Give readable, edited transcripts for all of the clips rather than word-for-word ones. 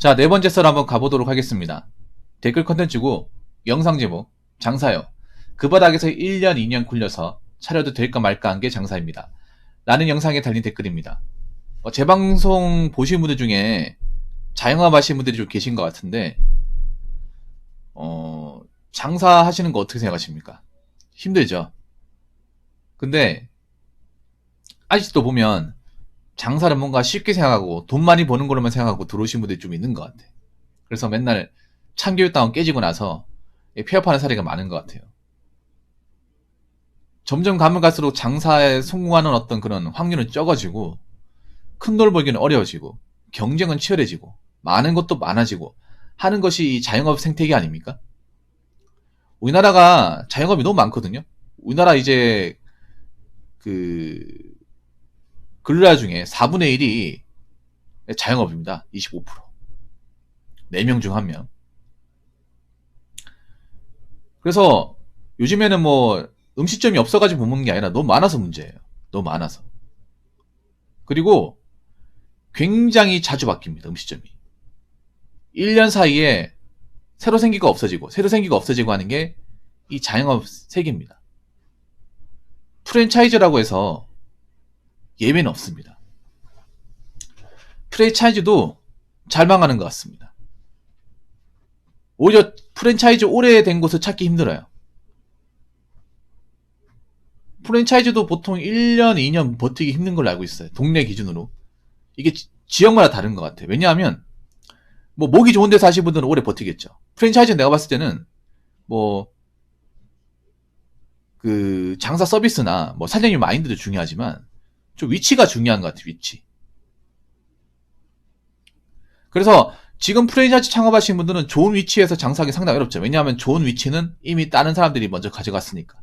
자, 네 번째 썰 한번 가보도록 하겠습니다. 댓글 컨텐츠고 영상 제목 장사요. 그 바닥에서 1년 2년 굴려서 차려도 될까 말까 한 게 장사입니다. 라는 영상에 달린 댓글입니다. 제 방송 보신 분들 중에 자영업 하시는 분들이 좀 계신 것 같은데 장사하시는 거 어떻게 생각하십니까? 힘들죠? 근데 아직도 보면 장사를 뭔가 쉽게 생각하고 돈 많이 버는 걸로만 생각하고 들어오신 분들이 좀 있는 것 같아. 그래서 맨날 참교육다운 깨지고 나서 폐업하는 사례가 많은 것 같아요. 점점 가면 갈수록 장사에 성공하는 어떤 그런 확률은 적어지고 큰 돈 벌기는 어려워지고 경쟁은 치열해지고 많은 것도 많아지고 하는 것이 이 자영업 생태계 아닙니까? 우리나라가 자영업이 너무 많거든요. 우리나라 이제 그 근로자 중에 4분의 1이 자영업입니다. 25%. 4명 중 1명. 그래서 요즘에는 뭐 음식점이 없어가지고 못 먹는 게 아니라 너무 많아서 문제예요. 너무 많아서. 그리고 굉장히 자주 바뀝니다. 음식점이. 1년 사이에 새로 생기고 없어지고 새로 생기고 없어지고 하는 게 이 자영업 세계입니다. 프랜차이즈라고 해서 예외는 없습니다. 프랜차이즈도 잘 망하는 것 같습니다. 오히려 프랜차이즈 오래된 곳을 찾기 힘들어요. 프랜차이즈도 보통 1년, 2년 버티기 힘든 걸로 알고 있어요. 동네 기준으로. 이게 지역마다 다른 것 같아요. 왜냐하면 뭐 목이 좋은 데서 하시는 분들은 오래 버티겠죠. 프랜차이즈는 내가 봤을 때는 뭐 그 장사 서비스나 뭐 사장님 마인드도 중요하지만 좀 위치가 중요한 것 같아요. 위치. 그래서 지금 프랜차이즈 창업하시는 분들은 좋은 위치에서 장사하기 상당히 어렵죠. 왜냐하면 좋은 위치는 이미 다른 사람들이 먼저 가져갔으니까.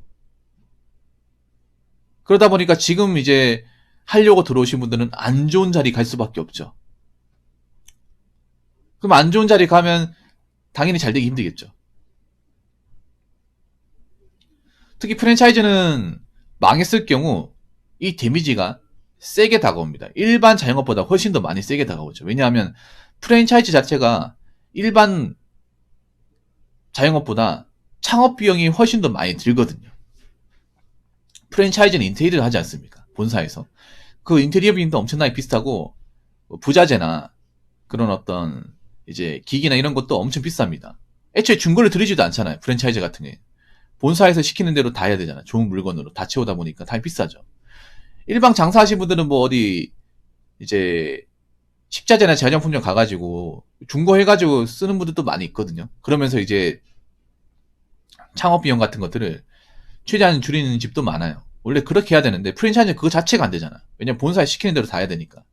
그러다 보니까 지금 이제 하려고 들어오신 분들은 안 좋은 자리 갈 수밖에 없죠. 그럼 안 좋은 자리 가면 당연히 잘 되기 힘들겠죠. 특히 프랜차이즈는 망했을 경우 이 데미지가 세게 다가옵니다. 일반 자영업보다 훨씬 더 많이 세게 다가오죠. 왜냐하면 프랜차이즈 자체가 일반 자영업보다 창업 비용이 훨씬 더 많이 들거든요. 프랜차이즈는 인테리어를 하지 않습니까? 본사에서. 그 인테리어 비용도 엄청나게 비슷하고 부자재나 그런 어떤 이제 기기나 이런 것도 엄청 비쌉니다. 애초에 중고를 들이지도 않잖아요. 프랜차이즈 같은 게. 본사에서 시키는 대로 다 해야 되잖아. 좋은 물건으로 다 채우다 보니까 다 비싸죠. 일반 장사하시는 분들은 뭐 어디 이제 식자재나 제화장품점 가가지고 중고 해가지고 쓰는 분들도 많이 있거든요. 그러면서 이제 창업 비용 같은 것들을 최대한 줄이는 집도 많아요. 원래 그렇게 해야 되는데 프랜차이즈는 그거 자체가 안 되잖아. 왜냐면 본사에 시키는 대로 다 해야 되니까.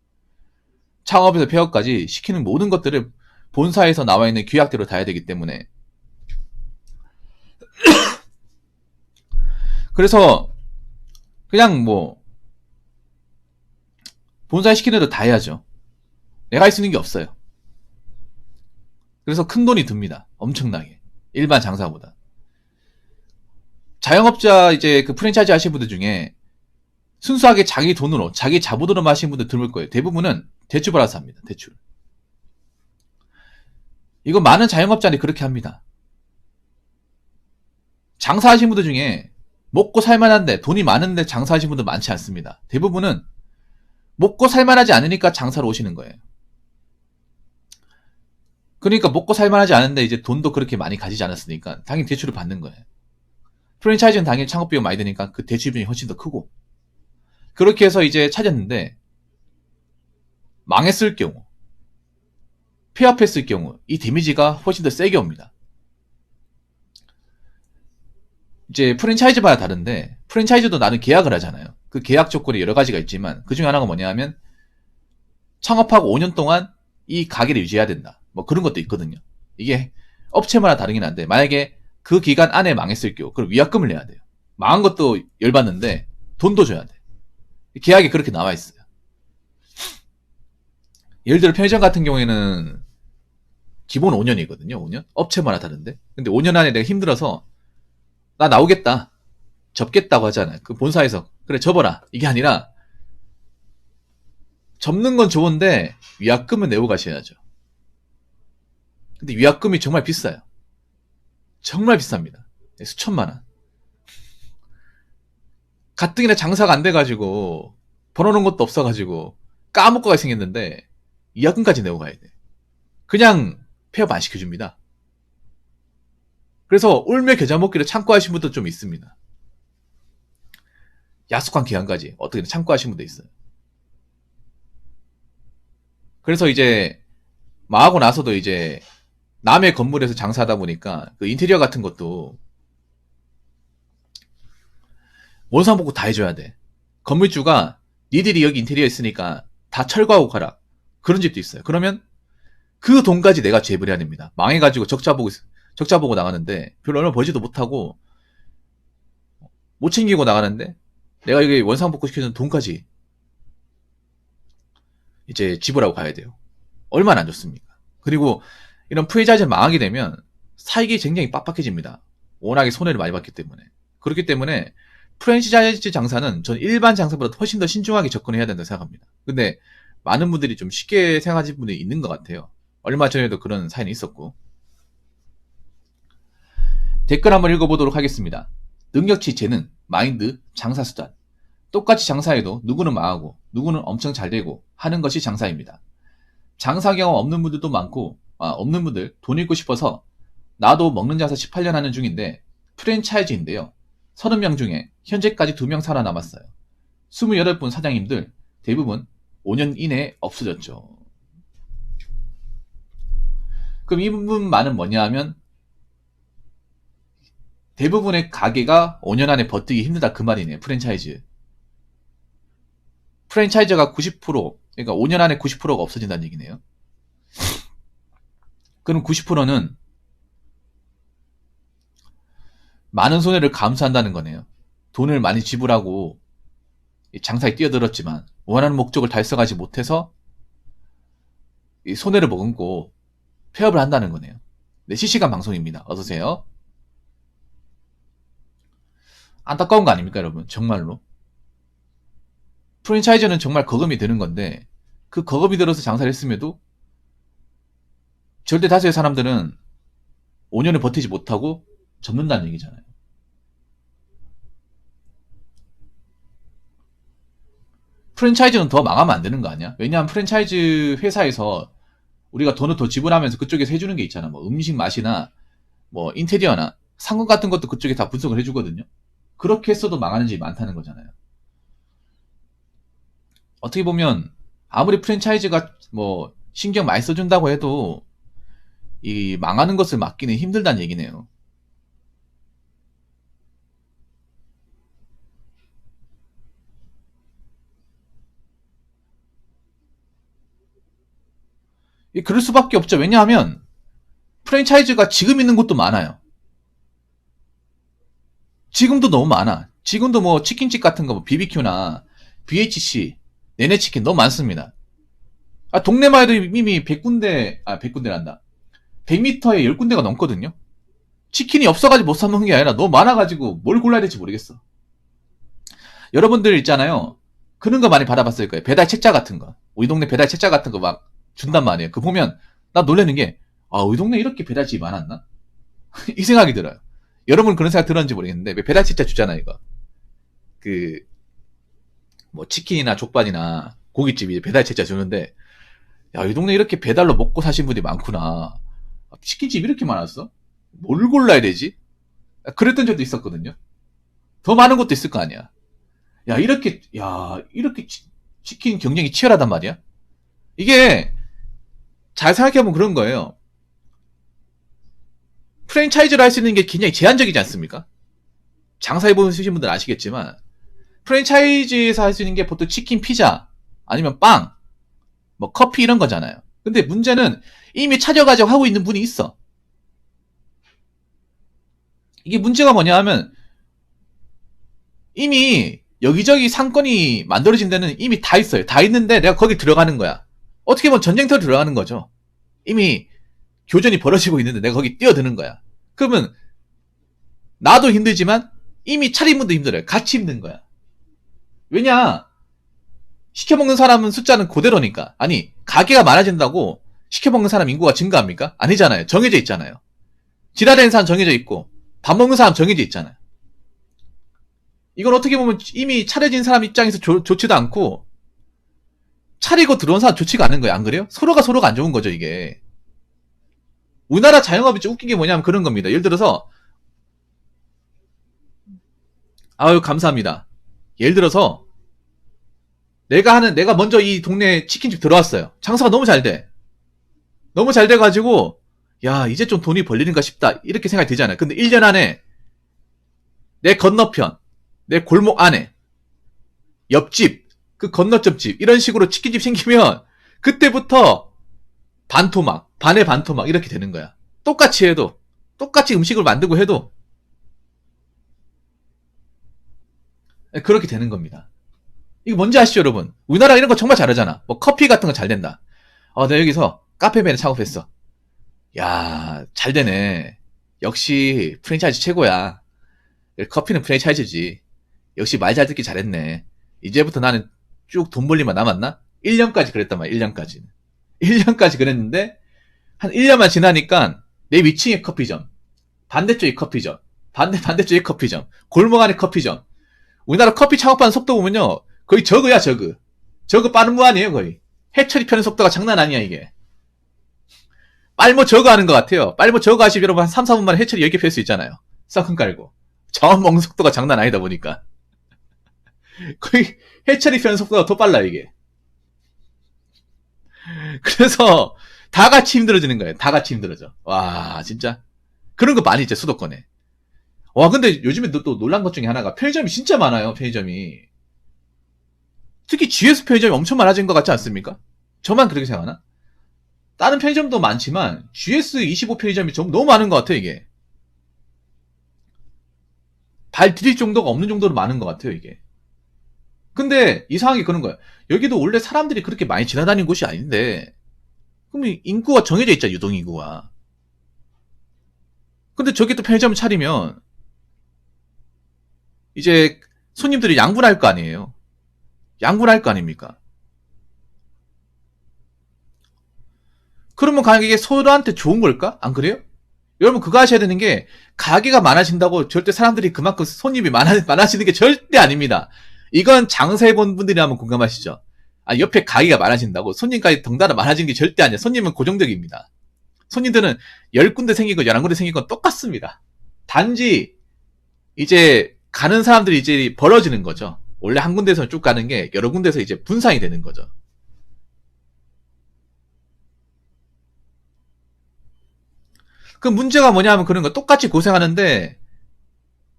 창업에서 폐업까지 시키는 모든 것들을 본사에서 나와 있는 규약대로 다 해야 되기 때문에 그래서 그냥 뭐 본사에 시키는 대로 다 해야죠. 내가 할 수 있는 게 없어요. 그래서 큰 돈이 듭니다. 엄청나게. 일반 장사보다. 자영업자 이제 그 프랜차이즈 하시는 분들 중에 순수하게 자기 돈으로 자기 자본으로 하시는 분들 드물 거예요. 대부분은 대출 받아서 합니다. 대출. 이거 많은 자영업자들이 그렇게 합니다. 장사하시는 분들 중에 먹고 살만한데 돈이 많은데 장사하시는 분들 많지 않습니다. 대부분은 먹고 살만하지 않으니까 장사로 오시는 거예요. 그러니까 먹고 살만하지 않은데 이제 돈도 그렇게 많이 가지지 않았으니까 당연히 대출을 받는 거예요. 프랜차이즈는 당연히 창업비용 많이 드니까 그 대출 비용이 훨씬 더 크고 그렇게 해서 이제 찾았는데 망했을 경우 폐업했을 경우 이 데미지가 훨씬 더 세게 옵니다. 이제 프랜차이즈마다 다른데 프랜차이즈도 나는 계약을 하잖아요. 그 계약 조건이 여러 가지가 있지만 그 중에 하나가 뭐냐면 창업하고 5년 동안 이 가게를 유지해야 된다. 뭐 그런 것도 있거든요. 이게 업체마다 다르긴 한데 만약에 그 기간 안에 망했을 경우 그럼 위약금을 내야 돼요. 망한 것도 열받는데 돈도 줘야 돼. 계약에 그렇게 나와 있어요. 예를 들어 편의점 같은 경우에는 기본 5년이거든요. 5년? 업체마다 다른데. 근데 5년 안에 내가 힘들어서 나 나오겠다. 접겠다고 하잖아요. 그 본사에서. 그래, 접어라. 이게 아니라, 접는 건 좋은데, 위약금을 내고 가셔야죠. 근데 위약금이 정말 비싸요. 정말 비쌉니다. 수천만 원. 가뜩이나 장사가 안 돼가지고 벌어놓은 것도 없어가지고 까먹고 가 생겼는데 위약금까지 내고 가야 돼. 그냥 폐업 안 시켜줍니다. 그래서 울며 겨자 먹기를 참고하신 분도 좀 있습니다. 약속한 기간까지 어떻게든 참고하신 분도 있어요. 그래서 이제 망하고 나서도 이제 남의 건물에서 장사하다 보니까 그 인테리어 같은 것도 원상복구 다 해줘야 돼. 건물주가 니들이 여기 인테리어 있으니까 다 철거하고 가라. 그런 집도 있어요. 그러면 그 돈까지 내가 지불해야 됩니다. 망해가지고 적자 보고 나가는데 별로 얼마 벌지도 못하고 못 챙기고 나가는데 내가 여기 원상복구 시켜준 돈까지 이제 지불하고 가야 돼요. 얼마나 안 좋습니까? 그리고 이런 프랜차이즈를 망하게 되면 사익이 굉장히 빡빡해집니다. 워낙에 손해를 많이 봤기 때문에. 그렇기 때문에 프랜차이즈 장사는 전 일반 장사보다 훨씬 더 신중하게 접근해야 된다고 생각합니다. 근데 많은 분들이 좀 쉽게 생각하시는 분들이 있는 것 같아요. 얼마 전에도 그런 사연이 있었고. 댓글 한번 읽어보도록 하겠습니다. 능력치, 재능, 마인드, 장사수단. 똑같이 장사해도 누구는 망하고 누구는 엄청 잘 되고 하는 것이 장사입니다. 장사 경험 없는 분들도 많고 없는 분들 돈 잃고 싶어서 나도 먹는 장사 18년 하는 중인데 프랜차이즈인데요. 30명 중에 현재까지 2명 살아남았어요. 28분 사장님들 대부분 5년 이내에 없어졌죠. 그럼 이 부분 말은 뭐냐 하면 대부분의 가게가 5년 안에 버티기 힘들다 그 말이네요. 프랜차이즈가 90%, 그러니까 5년 안에 90%가 없어진다는 얘기네요. 그럼 90%는 많은 손해를 감수한다는 거네요. 돈을 많이 지불하고 장사에 뛰어들었지만 원하는 목적을 달성하지 못해서 손해를 머금고 폐업을 한다는 거네요. 네, 실시간 방송입니다. 어서오세요. 안타까운 거 아닙니까, 여러분? 정말로. 프랜차이즈는 정말 거금이 드는 건데 그 거금이 들어서 장사를 했음에도 절대 다수의 사람들은 5년을 버티지 못하고 접는다는 얘기잖아요. 프랜차이즈는 더 망하면 안 되는 거 아니야? 왜냐하면 프랜차이즈 회사에서 우리가 돈을 더 지불하면서 그쪽에서 해주는 게 있잖아. 뭐 음식 맛이나 뭐 인테리어나 상권 같은 것도 그쪽에 다 분석을 해주거든요. 그렇게 했어도 망하는 집이 많다는 거잖아요. 어떻게 보면 아무리 프랜차이즈가 뭐 신경 많이 써준다고 해도 이 망하는 것을 막기는 힘들다는 얘기네요. 그럴 수밖에 없죠. 왜냐하면 프랜차이즈가 지금 있는 곳도 많아요. 지금도 너무 많아. 지금도 뭐 치킨집 같은 거, 뭐 BBQ나 BHC, 내내치킨 너무 많습니다. 동네만 해도 이미 100군데, 100군데란다. 100m에 10군데가 넘거든요. 치킨이 없어가지고 못 사먹는 게 아니라 너무 많아가지고 뭘 골라야 될지 모르겠어. 여러분들 있잖아요. 그런 거 많이 받아봤을 거예요. 배달 책자 같은 거. 우리 동네 배달 책자 같은 거 막 준단 말이에요. 그거 보면 나 놀라는 게 우리 동네 이렇게 배달집이 많았나? 이 생각이 들어요. 여러분 그런 생각 들었는지 모르겠는데 왜 배달 책자 주잖아요, 이거. 뭐 치킨이나 족발이나 고깃집이 배달 책자 주는데 이 동네 이렇게 배달로 먹고 사신 분들이 많구나. 치킨집 이렇게 많았어? 뭘 골라야 되지? 그랬던 적도 있었거든요. 더 많은 것도 있을 거 아니야. 이렇게 치킨 경쟁이 치열하단 말이야. 이게 잘 생각해보면 그런 거예요. 프랜차이즈를 할 수 있는 게 굉장히 제한적이지 않습니까? 장사해보신 분들은 아시겠지만 프랜차이즈에서 할 수 있는 게 보통 치킨, 피자 아니면 빵, 뭐 커피 이런 거잖아요. 근데 문제는 이미 찾아가지고 하고 있는 분이 있어. 이게 문제가 뭐냐 하면 이미 여기저기 상권이 만들어진 데는 이미 다 있어요. 다 있는데 내가 거기 들어가는 거야. 어떻게 보면 전쟁터로 들어가는 거죠. 이미 교전이 벌어지고 있는데 내가 거기 뛰어드는 거야. 그러면 나도 힘들지만 이미 차린 분도 힘들어요. 같이 힘든 거야. 왜냐? 시켜먹는 사람은 숫자는 그대로니까. 아니, 가게가 많아진다고 시켜먹는 사람 인구가 증가합니까? 아니잖아요. 정해져 있잖아요. 지랄하는 사람 정해져 있고 밥 먹는 사람 정해져 있잖아요. 이건 어떻게 보면 이미 차려진 사람 입장에서 좋지도 않고 차리고 들어온 사람 좋지가 않은 거예요. 안 그래요? 서로가 안 좋은 거죠, 이게. 우리나라 자영업이 좀 웃긴 게 뭐냐면 그런 겁니다. 예를 들어서 아유 감사합니다. 예를 들어서 내가 먼저 이 동네 치킨집 들어왔어요. 장사가 너무 잘 돼. 너무 잘 돼가지고 야 이제 좀 돈이 벌리는가 싶다 이렇게 생각이 들잖아요. 근데 1년 안에 내 건너편 내 골목 안에 옆집 그 건너점집 이런 식으로 치킨집 생기면 그때부터 반토막 반의 반토막 이렇게 되는 거야. 똑같이 해도 똑같이 음식을 만들고 해도 그렇게 되는 겁니다. 이거 뭔지 아시죠 여러분? 우리나라 이런 거 정말 잘하잖아. 뭐 커피 같은 거 잘 된다. 나 여기서 카페맨을 창업했어. 야, 잘 되네. 역시 프랜차이즈 최고야. 커피는 프랜차이즈지. 역시 말 잘 듣기 잘했네. 이제부터 나는 쭉 돈 벌리만 남았나? 1년까지 그랬단 말이야, 1년까지. 1년까지 그랬는데, 한 1년만 지나니까, 내 위층에 커피점, 반대쪽에 커피점, 반대쪽에 커피점, 골목 안에 커피점. 우리나라 커피 창업하는 속도 보면요, 거의 저그야, 저그. 저그 빠른 무한이에요, 거의. 해처리 펴는 속도가 장난 아니야, 이게. 빨모 저거 하는 것 같아요. 빨모 저거 하시면 여러분 한 3, 4분 만에 해처리 10개 펼 수 있잖아요. 썩은 깔고. 저음 먹는 속도가 장난 아니다 보니까. 거의 해처리 펴는 속도가 더 빨라 이게. 그래서 다 같이 힘들어지는 거예요. 다 같이 힘들어져. 와 진짜. 그런 거 많이 있죠 수도권에. 와 근데 요즘에 또 놀란 것 중에 하나가 편의점이 진짜 많아요. 편의점이. 특히 GS 편의점이 엄청 많아진 것 같지 않습니까? 저만 그렇게 생각하나? 다른 편의점도 많지만 GS25 편의점이 좀 너무 많은 것 같아요 이게. 발 디딜 정도가 없는 정도로 많은 것 같아요 이게. 근데 이상하게 그런 거예요. 여기도 원래 사람들이 그렇게 많이 지나다니는 곳이 아닌데 그럼 인구가 정해져 있잖아 유동인구가. 근데 저기 또 편의점을 차리면 이제 손님들이 양분할 거 아니에요. 양분할 거 아닙니까? 그러면 가격이 서로한테 좋은 걸까? 안 그래요? 여러분 그거 하셔야 되는 게 가게가 많아진다고 절대 사람들이 그만큼 손님이 많아지는 게 절대 아닙니다. 이건 장사해본 분들이라면 공감하시죠? 옆에 가게가 많아진다고 손님까지 덩달아 많아지는 게 절대 아니에요. 손님은 고정적입니다. 손님들은 10군데 생기고 11군데 생긴 건 똑같습니다. 단지 이제 가는 사람들이 이제 벌어지는 거죠. 원래 한 군데에서 쭉 가는 게 여러 군데서 이제 분산이 되는 거죠. 그 문제가 뭐냐면 그런 거 똑같이 고생하는데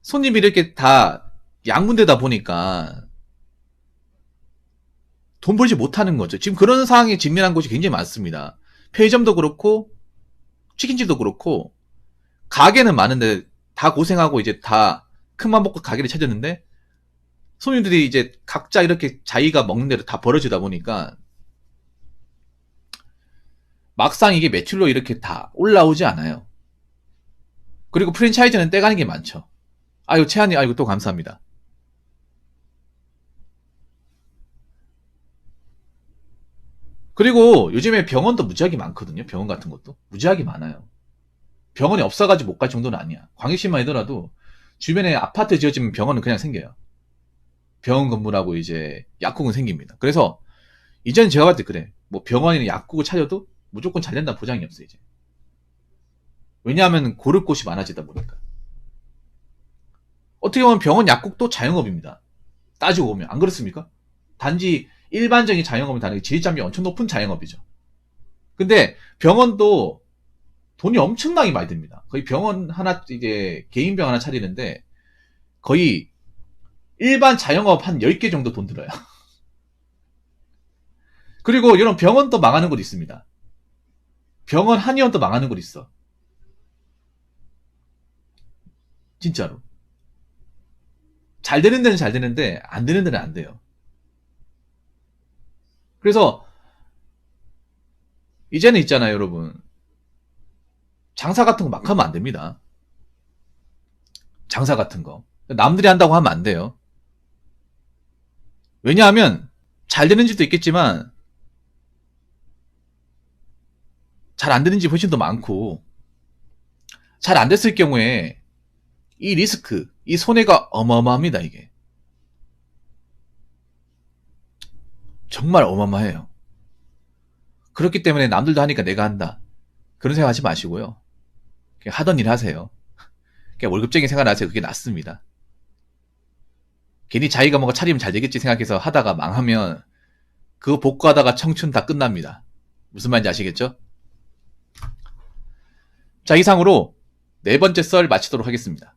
손님이 이렇게 다 양분되다 보니까 돈 벌지 못하는 거죠. 지금 그런 상황에 직면한 곳이 굉장히 많습니다. 편의점도 그렇고 치킨집도 그렇고 가게는 많은데 다 고생하고 이제 다 큰맘 먹고 가게를 찾았는데 손님들이 이제 각자 이렇게 자기가 먹는 대로 다 벌어지다 보니까 막상 이게 매출로 이렇게 다 올라오지 않아요. 그리고 프랜차이즈는 떼가는 게 많죠. 아유 채한님 아이고 또 감사합니다. 그리고 요즘에 병원도 무지하게 많거든요. 병원 같은 것도 무지하게 많아요. 병원이 없어가지고 못 갈 정도는 아니야. 광역시만 하더라도 주변에 아파트 지어지면 병원은 그냥 생겨요. 병원 건물하고 이제 약국은 생깁니다. 그래서 이제는 제가 봤을 때 그래. 뭐 병원이나 약국을 찾아도 무조건 잘 된다는 보장이 없어 이제. 왜냐하면 고를 곳이 많아지다 보니까. 어떻게 보면 병원 약국도 자영업입니다. 따지고 보면 안 그렇습니까? 단지 일반적인 자영업은 다르게 지위장벽이 엄청 높은 자영업이죠. 근데 병원도 돈이 엄청나게 많이 듭니다. 거의 병원 하나 이제 개인 병원 하나 차리는데 거의 일반 자영업 한 10개 정도 돈 들어요. 그리고 이런 병원도 망하는 곳 있습니다. 병원 한의원도 망하는 곳 있어. 진짜로. 잘 되는 데는 잘 되는데 안 되는 데는 안 돼요. 그래서 이제는 있잖아요 여러분. 장사 같은 거 막 하면 안 됩니다. 장사 같은 거. 남들이 한다고 하면 안 돼요. 왜냐하면 잘 되는 집도 있겠지만 잘 안 되는 집 훨씬 더 많고, 잘 안 됐을 경우에 이 리스크, 이 손해가 어마어마합니다, 이게. 정말 어마어마해요. 그렇기 때문에 남들도 하니까 내가 한다. 그런 생각 하지 마시고요. 그냥 하던 일 하세요. 그냥 월급쟁이 생활하세요. 그게 낫습니다. 괜히 자기가 뭔가 차리면 잘 되겠지 생각해서 하다가 망하면 그거 복구하다가 청춘 다 끝납니다. 무슨 말인지 아시겠죠? 자, 이상으로 네 번째 썰 마치도록 하겠습니다.